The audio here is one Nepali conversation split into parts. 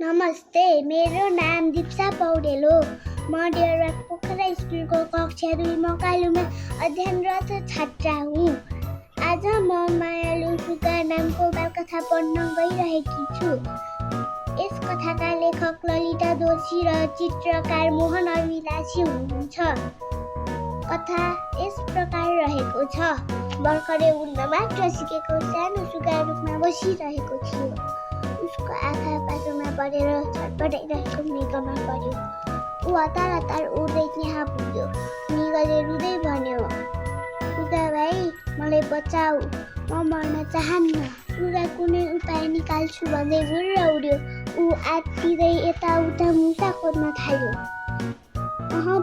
नमस्ते, मेरो नाम दीक्षा पौडेल हो। म डेरबाग पोखरा स्कुलको कक्षा 2 मकालुमा अध्ययनरत छात्रा हुँ। आज म मायालु सुगा नामको बालकथा पढ्न गइरहेकी छु। यस कथाका लेखक ललिता दोषी र चित्रकार मोहन अभिलाषी हुनुहुन्छ। कथा यस प्रकार रहेको छ। भर्खरै उड्न मात्र सिकेको सानो सुगा रुखमा बसिरहेको थियो। उसको आँखा पासोमा परेर छटपटाइरहेको मृगमा पर्यो। ऊ हतार उड्दै त्यहाँ पुग्यो। मृगले रुँदै भन्यो, सुगा भाइ, मलाई बचाऊ, म मर्न चाहन्न। सुगा कुनै उपाय निकाल्छु भन्दै भुर्र उड्यो। ऊ आत्तिँदै यताउता मुसा खोज्न थाल्यो।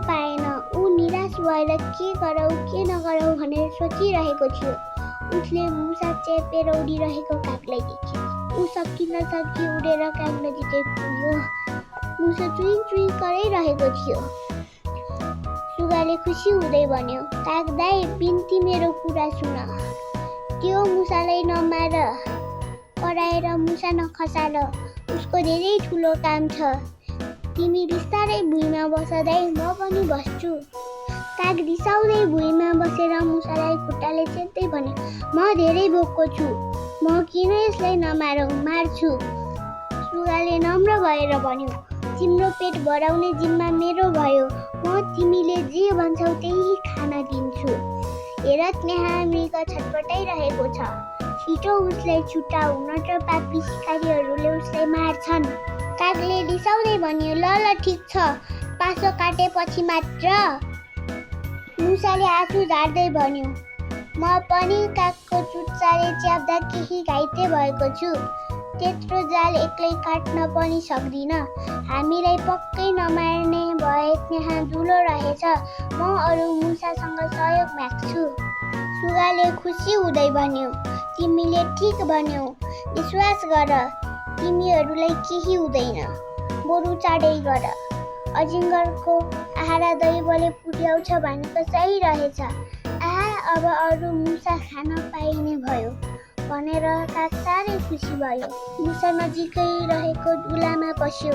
पाएन। ऊ निराश भएर के नगरौँ भनेर सोचिरहेको थियो। उसले मुसा चेपेर उडिरहेको कागलाई देख्यो। ऊ सकिन उडेर काग नजिकै पुग्यो। मुसा चुइँ कराइरहेको थियो। सुगाले खुसी हुँदै भन्यो, काग दाइ, बिन्ती मेरो कुरा सुन। त्यो मुसालाई नमार, कराएर मुसा नखसाल। उसको धेरै ठुलो काम छ। तिमी बिस्तारै भुइँमा बस दाइ, म पनि बस्छु। काग रिसाउँदै भुइँमा बसेर मुसालाई खुट्टाले चेप्दै भन्यो, म धेरै भोकको छु, म किन यसलाई नमारौँ, मार्छु। सुगाले नम्र भएर भन्यो, तिम्रो पेट भराउने जिम्मा मेरो भयो, म तिमीले जे भन्छौ त्यही खान दिन्छु। हेर त्यहाँ मृग छटपटाइरहेको छ, छिटो उसलाई छुटाऊ, नत्र पापी सिकारीहरूले उसलाई मार्छन्। कागले रिसाउँदै भन्यो, ल ठिक छ, पासो काटेपछि मात्र। मुसाले आँसु झार्दै भन्यो, म पनि कागको चुच्चाले च्याप्दा केही घाइते भएको छु। त्यत्रो जाल एक्लै काट्न पनि सक्दिन। हामीलाई पक्कै नमार्ने भए त्यहाँ दुलो रहेछ। म अरू मुसासँग सहयोग माग्छु। सुगाले खुसी हुँदै भन्यो, तिमीले ठिक भन्यौ, विश्वास गर, तिमीहरूलाई केही हुँदैन, बरु चाँडै गर। अजिङ्गरको आहारा दैवले पुर्याउँछ भनेको सही रहेछ। अब अरू मुसा खान पाइने भयो भनेर काग साह्रै खुसी भयो। मुसा नजिकै रहेको दुलामा पस्यो।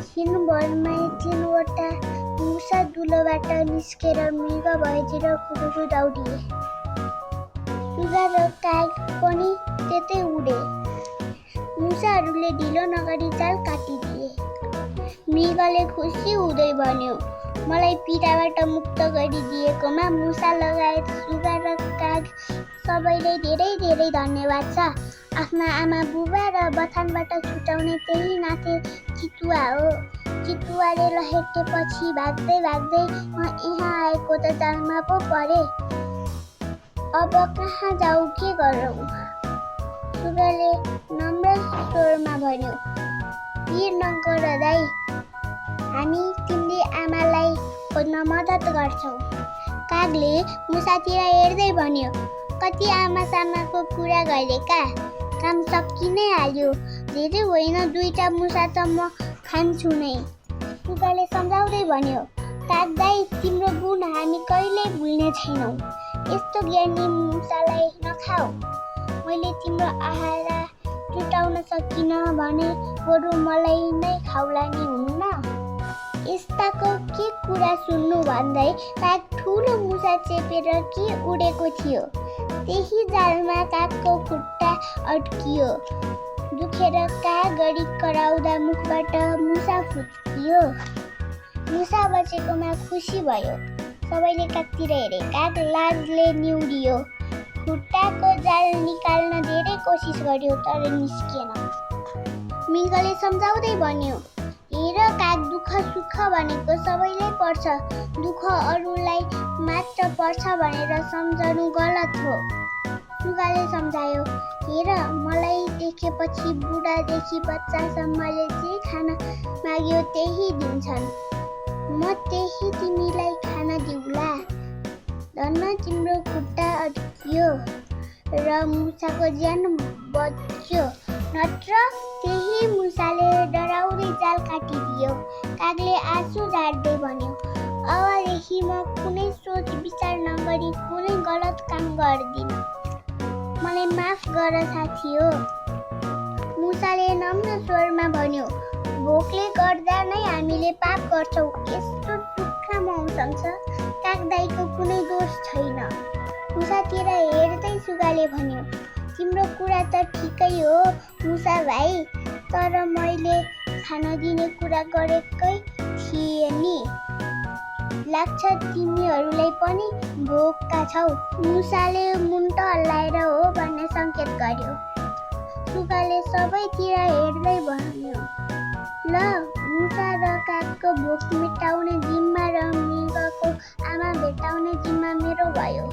छिनभरमै 3वटा मुसा दुलोबाट निस्केर मृग भएतिर कुरुरु दौडिए। सुगा र काग पनि त्यतै उडे। मुसाहरूले ढिलो नगरी जाल काटिदिए। मृगले खुसी हुँदै भन्यो, मलाई पीडाबाट मुक्त गरिदिएकोमा मुसा लगायत सुगा र काग सबैलाई धेरै धन्यवाद छ। आफ्ना आमा बुबा र बथानबाट छुटाउने त्यही नाथे चितुवा हो। चितुवाले लहेटेपछि भाग्दै म यहाँ आएको त जालमा पो परे। अब कहाँ जाऊ, के गरौँ? सुगाले नम्र स्वरमा भन्यो, पिर नगर दाइ, हामी तिम्री आमालाई खोज्न मद्दत गर्छौँ। कागले मुसातिर हेर्दै भन्यो, कति आमासामाको कुरा गरेका, काम सकि नै हाल्यो। धेरै होइन, 2टा मुसा त म खान्छु नै। सुगाले सम्झाउँदै भन्यो, काग दाइ, तिम्रो गुण हामी कहिल्यै भुल्ने छैनौँ। यस्तो ज्ञानी मुसालाई नखाऊ। मैले तिम्रो आहारा जुटाउन सकिन भने बरु मलाई नै खाउला नि हुन्न। यस्ताको के कुरा सुन्नु भन्दै काग ठुलो मुसा चेपेर के उडेको थियो। त्यही जालमा कागको खुट्टा अड्कियो। दुखेर काग गरी कराउँदा मुखबाट मुसा फुत्कियो। मुसा बचेकोमा खुसी भयो। सबैले कागतिर हेरे। काग लाजले निहुरियो। खुट्टाको जाल निकाल्न धेरै कोसिस गर्यो, तर निस्केन। मृगले सम्झाउँदै भन्यो, हेर काग, दुःख सुख भनेको सबैलाई पर्छ, दुःख अरूलाई मात्र पर्छ भनेर सम्झनु गलत हो। सुगाले सम्झायो, हेर, मलाई देखेपछि बुढादेखि बच्चासम्मले जे खान माग्यो त्यही दिन्छन्। म त्यही तिमीलाई खान दिउला। धन्न तिम्रो खुट्टा अड्कियो र मुसाको ज्यान बच्यो, नत्र त्यही मुसाले डराउँदै जाल काटिदियो। कागले आँसु झार्दै भन्यो, अबदेखि म कुनै सोच विचार नगरी कुनै गलत काम गर्दिन। मलाई माफ गर साथी हो। मुसाले नम्र स्वरमा भन्यो, भोकले गर्दा नै हामीले पाप गर्छौँ। यस्तो दुःख मौसम छ, कागदाईको कुनै दोष छैन। मुसातिर हेर्दै सुगाले भन्यो, तिम्रो कुरा त ठिकै हो मुसा भाइ, तर मैले खान दिने कुरा गरेकै थिएँ नि। लाग्छ तिमीहरूलाई पनि भोकका छौ। मुसाले मुन्टो हल्लाएर हो भन्ने सङ्केत गर्यो। सुगाले सबैतिर हेर्दै भन्यो, ल मुसा र कागको भोक मेटाउने जिम्मा र मृगको आमा भेटाउने जिम्मा मेरो भयो।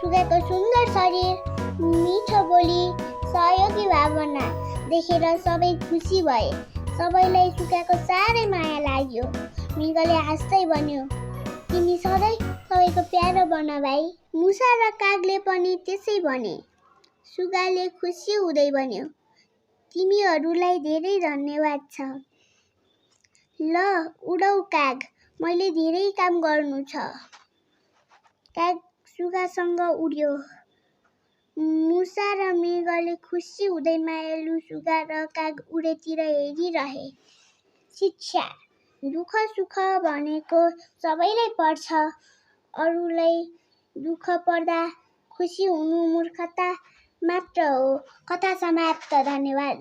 सुगाको सुन्दर शरीर, मिठो बोली, सहयोगी भावना देखेर सबै खुसी भए। सबैलाई सुगाको साह्रै माया लाग्यो। मृगले हाँस्दै भन्यो, तिमी सधैँ सबैको प्यारो बन भाइ। मुसा र कागले पनि त्यसै भने। सुगाले खुसी हुँदै भन्यो, तिमीहरूलाई धेरै धन्यवाद छ। ल उडौ काग, मैले धेरै काम गर्नु छ। काग सुगासँग उड्यो। मुसा र मृगले खुसी हुँदै मायालु सुगा र काग उडेतिर हेरिरहे। शिक्षा, दुःख सुख भनेको सबैलाई पर्छ, अरूलाई दुःख पर्दा खुसी हुनु मूर्खता मात्र हो। कथा समाप्त। धन्यवाद।